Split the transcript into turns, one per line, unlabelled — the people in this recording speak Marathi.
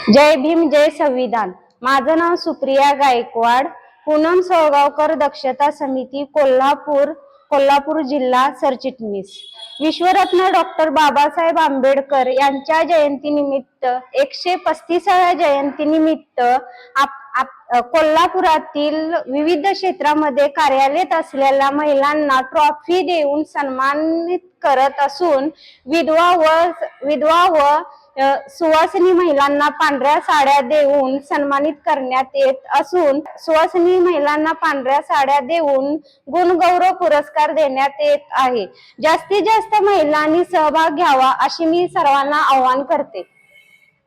जय भीम जय संविधान। माझं नाव सुप्रिया गायकवाड, पूनम सोळगावकर, दक्षता समिती, कोल्हापूर जिल्हा सरचिटणीस। विश्वरत्न डॉक्टर बाबासाहेब आंबेडकर यांच्या जयंतीनिमित्त 135व्या जयंतीनिमित्त कोल्हापुरातील विविध क्षेत्रामध्ये कार्यरत असलेल्या महिलांना ट्रॉफी देऊन सन्मानित करत असून विधवा व सुवासिनी महिलांना पांढऱ्या साड्या देऊन सन्मानित करण्यात येत असून सुवासिनी महिलांना पांढऱ्या साड्या देऊन गुणगौरव पुरस्कार देण्यात येत आहे। जास्तीत जास्त महिलांनी सहभाग घ्यावा अशी मी सर्वांना आवाहन करते।